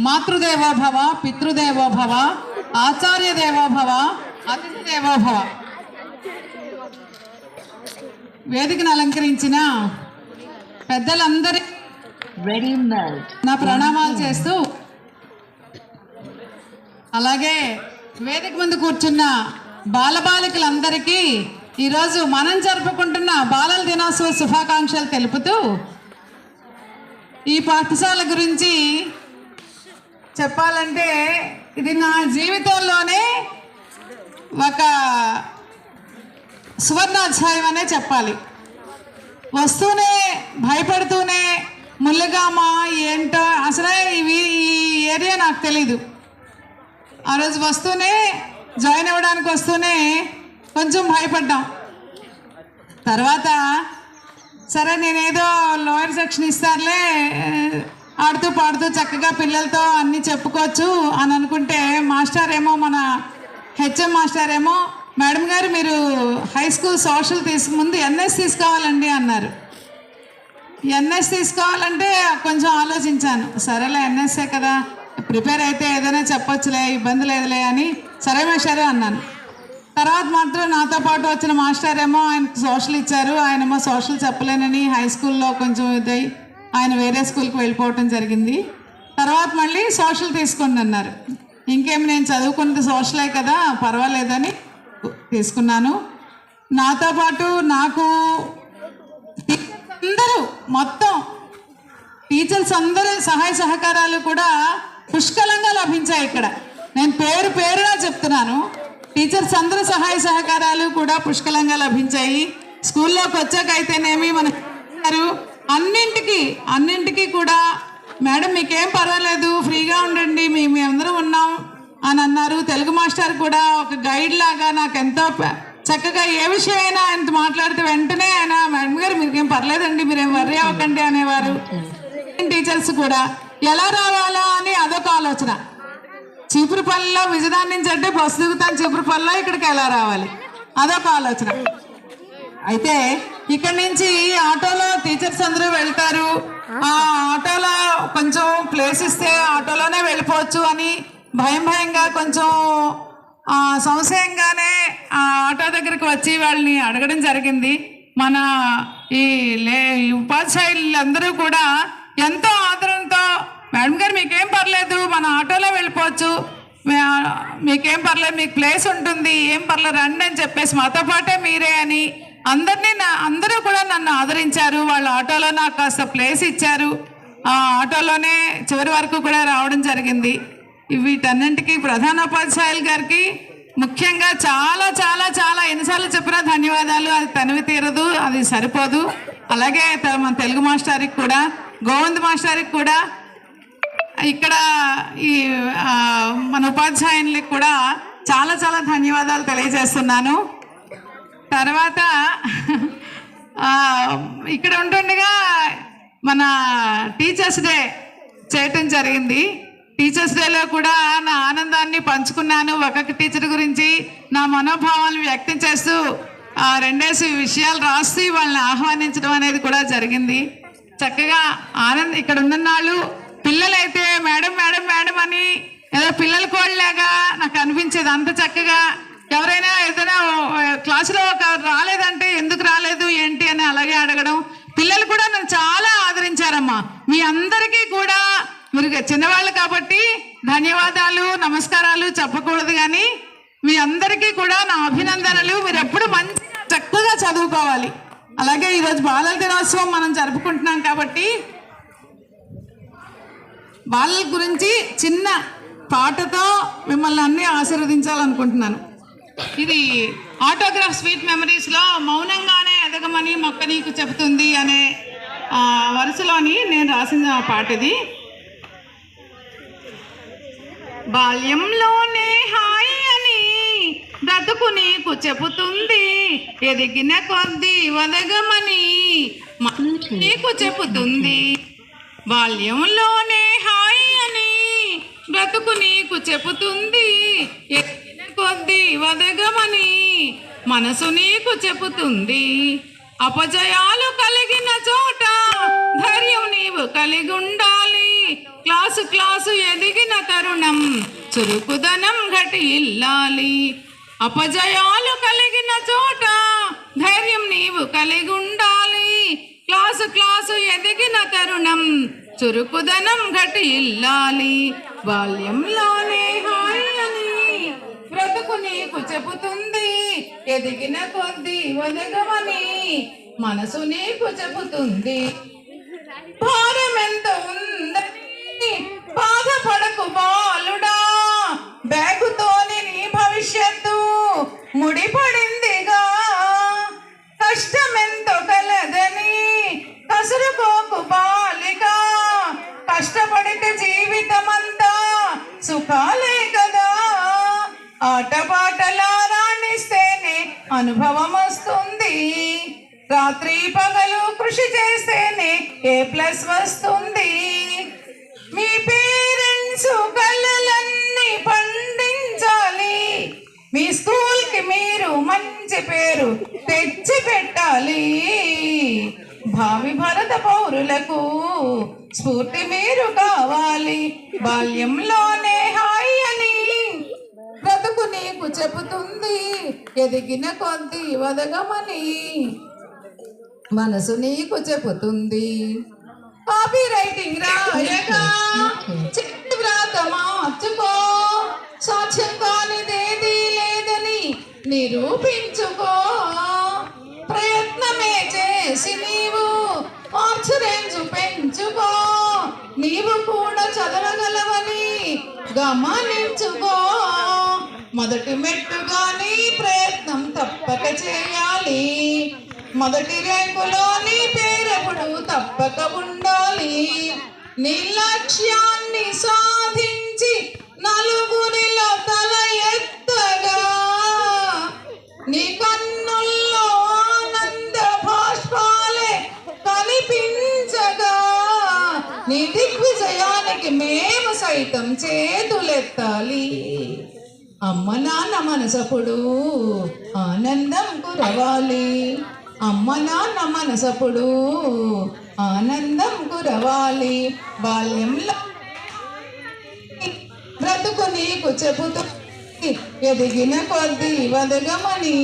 మాతృదేవోభవ, పితృదేవోభవ, ఆచార్య దేవోభవ, అతిథి దేవోభవ. వేదికను అలంకరించిన పెద్దలందరి నా ప్రణామాలు చేస్తూ, అలాగే వేదిక ముందు కూర్చున్న బాలబాలికలందరికీ ఈరోజు మనం జరుపుకుంటున్న బాలల దినోత్సవ శుభాకాంక్షలు తెలుపుతూ, ఈ పాఠశాల గురించి చెప్పాలంటే ఇది నా జీవితంలోనే ఒక సువర్ణాధ్యాయం అనే చెప్పాలి. వస్తూనే భయపడుతూనే ముల్లగామ ఏంటో అసలే ఈ ఏరియా నాకు తెలీదు. ఆ రోజు వస్తూనే జాయిన్ అవ్వడానికి వస్తూనే కొంచెం భయపడ్డాం. తర్వాత సరే నేనేదో లోయర్ సెక్షన్ ఇస్తారులే, ఆడుతూ పాడుతూ చక్కగా పిల్లలతో అన్నీ చెప్పుకోవచ్చు అని అనుకుంటే, మాస్టర్ ఏమో మన హెచ్ఎం మాస్టర్ ఏమో, మేడం గారు మీరు హై స్కూల్ సోషల్ ముందు ఎన్ఎస్ తీసుకోవాలండి అన్నారు. ఎన్ఎస్ తీసుకోవాలంటే కొంచెం ఆలోచించాను. సరేలే ఎన్ఎస్ఏ కదా, ప్రిపేర్ అయితే ఏదైనా చెప్పొచ్చులే, ఇబ్బంది లేదులే అని సరే మాస్టారు అన్నాను. తర్వాత మాత్రం నాతో పాటు వచ్చిన మాస్టర్ ఏమో ఆయనకు సోషల్ ఇచ్చారు. ఆయనేమో సోషల్ చెప్పలేనని హై స్కూల్లో కొంచెం ఇదై ఆయన వేరే స్కూల్కి వెళ్ళిపోవటం జరిగింది. తర్వాత మళ్ళీ సోషల్ తీసుకోండి అన్నారు. ఇంకేమి నేను చదువుకున్నది సోషలే కదా పర్వాలేదని తీసుకున్నాను. నాతో పాటు నాకు అందరూ మొత్తం టీచర్స్ అందరూ సహాయ సహకారాలు కూడా పుష్కలంగా లభించాయి. ఇక్కడ నేను పేరుగా చెప్తున్నాను, టీచర్స్ అందరూ సహాయ సహకారాలు కూడా పుష్కలంగా లభించాయి. స్కూల్లోకి వచ్చాకైతేనేమి మన అన్నింటికి కూడా మేడం మీకేం పర్వాలేదు ఫ్రీగా ఉండండి, మేమందరం ఉన్నాం అని అన్నారు. తెలుగు మాస్టర్ కూడా ఒక గైడ్ లాగా నాకు ఎంతో చక్కగా ఏ విషయమైనా ఆయనతో మాట్లాడితే వెంటనే ఆయన మేడం గారు మీకేం పర్లేదండి, మీరేం వర్రీ అవ్వకండి అనేవారు. టీచర్స్ కూడా ఎలా రావాలా అని అదొక ఆలోచన. చీపురుపల్లిలో విజయదాని నుంచి అంటే బస్సు దిగుతాను, చీపురుపల్లిలో ఇక్కడికి ఎలా రావాలి అదొక ఆలోచన. అయితే ఇక్కడి నుంచి ఆటోలో టీచర్స్ అందరూ వెళ్తారు. ఆ ఆటోలో కొంచెం ప్లేస్ ఇస్తే ఆటోలోనే వెళ్ళిపోవచ్చు అని భయంగా కొంచెం సంశయంగానే ఆ ఆటో దగ్గరికి వచ్చి వాళ్ళని అడగడం జరిగింది. మన ఈ ఉపాధ్యాయులందరూ కూడా ఎంతో ఆదరణతో మేడం గారు మీకేం పర్లేదు మన ఆటోలో వెళ్ళిపోవచ్చు, మీకేం పర్లేదు మీకు ప్లేస్ ఉంటుంది, ఏం పర్లేదు రండి అని చెప్పేసి మాతో పాటే మీరే అని అందరూ కూడా నన్ను ఆదరించారు. వాళ్ళ ఆటోలో నాకు కాస్త ప్లేస్ ఇచ్చారు. ఆ ఆటోలోనే చివరి వరకు కూడా రావడం జరిగింది. వీటన్నింటికి ప్రధానోపాధ్యాయులు గారికి ముఖ్యంగా చాలా చాలా చాలా ఎన్నిసార్లు చెప్పినా ధన్యవాదాలు. అది తనివి తీరదు, అది సరిపోదు. అలాగే మన తెలుగు మాస్టర్కి కూడా, గోవింద్ మాస్టర్కి కూడా, ఇక్కడ ఈ మన ఉపాధ్యాయునికి కూడా చాలా చాలా ధన్యవాదాలు తెలియజేస్తున్నాను. తర్వాత ఇక్కడ ఉంటుండగా మన టీచర్స్ డే చేయటం జరిగింది. టీచర్స్ డేలో కూడా నా ఆనందాన్ని పంచుకున్నాను. ఒక్కొక్క టీచర్ గురించి నా మనోభావాలను వ్యక్తం చేస్తూ రెండేసి విషయాలు రాసి వాళ్ళని ఆహ్వానించడం అనేది కూడా జరిగింది. చక్కగా ఇక్కడ ఉన్ననాళ్ళు పిల్లలైతే మేడం మేడం మేడం అని ఏదో పిల్లల కోళ్ళలాగా నాకు అనిపించేది. అంత చక్కగా ఎవరైనా ఏదైనా క్లాసులో రాలేదంటే ఎందుకు రాలేదు ఏంటి అని అలాగే అడగడం. పిల్లలు కూడా నన్ను చాలా ఆదరించారమ్మా. మీ అందరికీ కూడా, మీరు చిన్నవాళ్ళు కాబట్టి ధన్యవాదాలు నమస్కారాలు చెప్పకూడదు, కానీ మీ అందరికీ కూడా నా అభినందనలు. మీరు ఎప్పుడు మంచిగా చక్కగా చదువుకోవాలి. అలాగే ఈరోజు బాలల దినోత్సవం మనం జరుపుకుంటున్నాం కాబట్టి బాలల గురించి చిన్న పాటతో మిమ్మల్ని అన్నీ ఆశీర్వదించాలనుకుంటున్నాను. ఇది ఆటోగ్రాఫ్ స్వీట్ మెమరీస్లో మౌనంగానే ఎదగమని మొక్క నీకు చెబుతుంది అనే వరుసలోని నేను రాసిన పాట ఇది. బాల్యంలోనే హాయి అని బ్రతుకు నీకు చెబుతుంది, ఎదిగిన కొద్దీ వదగమని నీకు చెబుతుంది. బాల్యంలోనే హాయి అని బ్రతుకు నీకు చెబుతుంది, ఎదిగిన కొద్దీ వదగమని మనసు నీకు చెబుతుంది. అపజయాలు కలిగిన చోట ధైర్యం నీవు కలిగి ఉండాలి. క్లాసు క్లాసు ఎదిగిన తరుణం చురుకుదనం ఘటి ఇల్లాలి. అపజయాలు కలిగిన చోట ధైర్యం నీవు కలిగి ఉండాలి. క్లాసు ఎదిగిన తరుణం చురుకుదనం ఘటి ఇల్లాలి. బాల్యంలోనే హాయి అని బ్రతుకు నీకు చెబుతుంది, ఎదిగిన కొద్దీ ఒదగమని మనసు నీకు చెబుతుంది. భారమెంత ఉందని బాధపడకు బాలుడా, బ్యాగుతోని నీ భవిష్యత్తు ముడిపడిందిగా. కష్టమెంతో కలదని కసురుకోకు బాలిక, కష్టపడితే జీవితమంతా సుఖాలే కదా. ఆటపాటలా రాణిస్తేనే అనుభవం వస్తుంది, రాత్రి పగలు కృషి చేస్తేనే A+ వస్తుంది. మీ పేరెంట్స్ కళ్ళలన్నీ పండించాలి, మీ స్కూల్కి మీరు మంచి పేరు తెచ్చి పెట్టాలి. భావి భారత పౌరులకు స్ఫూర్తి మీరు కావాలి. బాల్యంలోనే హాయి అని బ్రతుకు నీకు చెబుతుంది, ఎదిగిన కొద్దీ వదగమని మనసు నీకు చెబుతుంది. కాపీ రైటింగ్ రాయగా చిట్టి వ్రాత మార్చుకో, సాక్ష్యం కానిదేది లేదని నిరూపించుకో. ప్రయత్నమే చేసి నీవు మార్క్స్ రేంజ్ పెంచుకో, నీవు కూడా చదవగలవని గమనించుకో. మొదటి మెట్టుగా నీ ప్రయత్నం తప్పక చేయాలి, మొదటి ర్యాంకులో నీ పేరెప్పుడు తప్పక ఉండాలి. నీ లక్ష్యాన్ని సాధించి నలుగురిలో తల ఎత్తగా, నీ కన్నుల్లో ఆనంద భాష్పాలే కనిపించగా, నీ దిగ్విజయానికి మేము సైతం చేతులెత్తాలి. అమ్మ నాన్న మనసప్పుడు ఆనందం కురవాలి, అమ్మ నాన్న మనసప్పుడు ఆనందం కురవాలి. బాల్యంలో బ్రతుకు నీకు చెబుతుంది, ఎదిగిన కొద్దీ వదగమని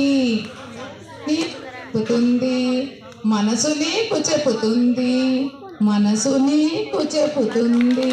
చెబుతుంది. మనసు నీకు చెబుతుంది, మనసు నీకు చెబుతుంది.